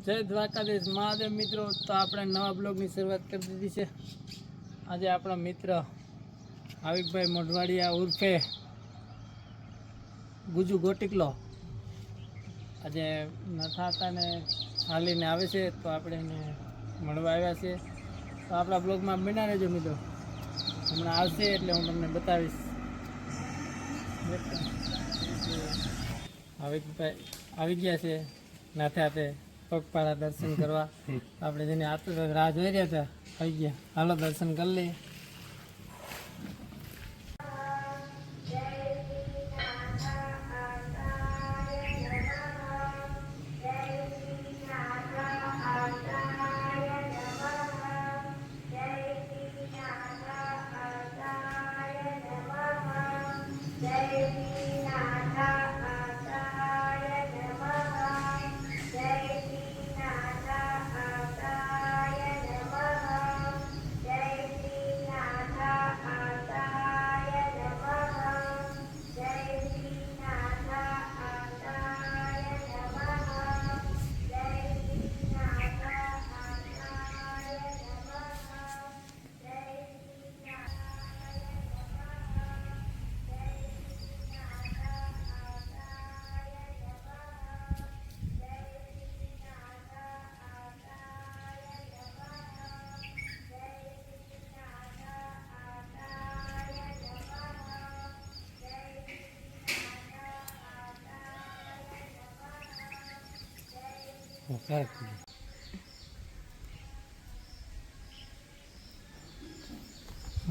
જય દ્વારકાધીશ મહાદેવ મિત્રો. તો આપણે નવા બ્લોગની શરૂઆત કરી દીધી છે. આજે આપણા મિત્ર આવિકભાઈ મોઢવાડિયા ઉર્ફે ગુજુ ગોટીકલો આજે નથા હતા ને હાલીને આવે છે, તો આપણે એને મળવા આવ્યા છે. તો આપણા બ્લોગમાં બન્યા રહેજો મિત્રો, હમણાં આવશે એટલે હું તમને બતાવીશ. આવિકભાઈ આવી ગયા છે નાથે હાથે પગપાળા દર્શન કરવા. આપણે જેની આતુર રાહ જોઈ રહ્યા હતા આવી ગયા. હાલો દર્શન કરી લઈએ.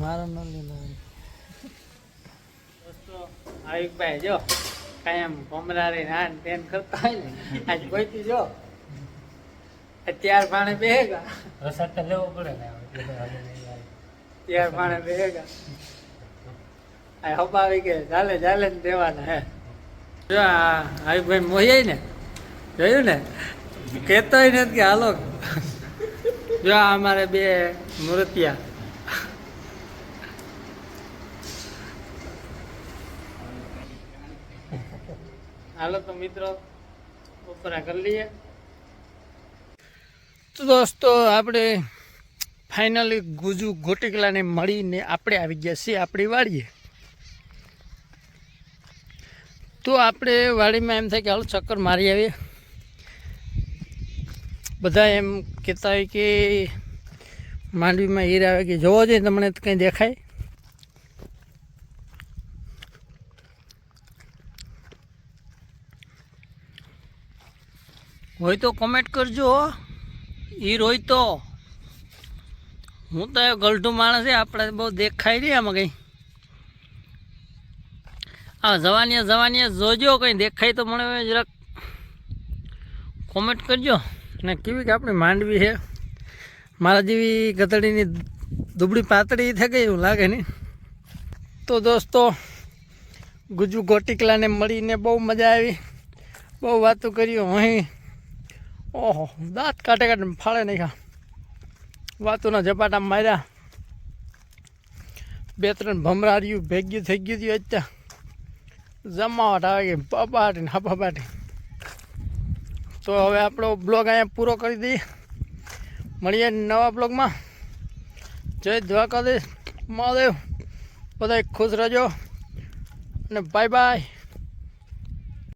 મારો ન લીધો દોસ્તો. આવિકભાઈ જો કાયમ ભમરારી નાન તેન કરતા હોય ને, આજ કોઈથી જો ત્યાર પાણે બેહેગા રસાદ તો લેવો પડે ને, ત્યાર પાણે બેહેગા આ હપાવી કે ચાલે ચાલે ને દેવાના હે. જો આ આવિકભાઈ મોહી ને જોયું ને, કહેતોય નથી કે હાલો. જો અમારે બે મૂર્તિયા હાલો. તો મિત્રો બપોરા કરી લઈએ. તો દોસ્તો આપણે ફાઇનલી ગુજુ ગોટીકલાને મળીને આપણે આવી ગયા છીએ આપણી વાડીએ. તો આપણે વાડીમાં એમ થાય કે હાલો ચક્કર મારી આવીએ. બધા એમ કહેતા હોય કે માંડવીમાં હીર આવે કે જોવો જોઈએ તમને કંઈ દેખાય. હોય તો કોમેન્ટ કરજો. હીર હોય તો. હું તો એ ગલઢું માણસ છે, આપણે બહુ દેખાય નહીં આમાં કંઈ. હા જવાનિયા જોજો, કંઈ દેખાય તો મને જરાક કોમેન્ટ કરજો. ને કેવી કે આપણી માંડવી છે, મારા જેવી ગધડીની દુબળી પાતળી થઈ ગઈ એવું લાગે નહીં. તો દોસ્તો ગુજુ ગોટીકલાને મળીને બહુ મજા આવી, બહુ વાતો કર્યું. અહીં ઓહો દાંત કાઢે કાઢે ફાળે નાખ્યા, વાતોના ઝપાટા માર્યા. 2-3 ભમરાર્યું ભેગ્યું થઈ ગયું હતું. અત્યારે જમાવટ આવે ગઈ પપાટી હાપાપાટી. તો હવે આપણો બ્લોગ અહીંયા પૂરો કરી દઈએ. મળીએ નવા બ્લોગમાં. જય દ્વારકાધીશ મહાદેવ. બધા ખુશ રહેજો અને બાય બાય.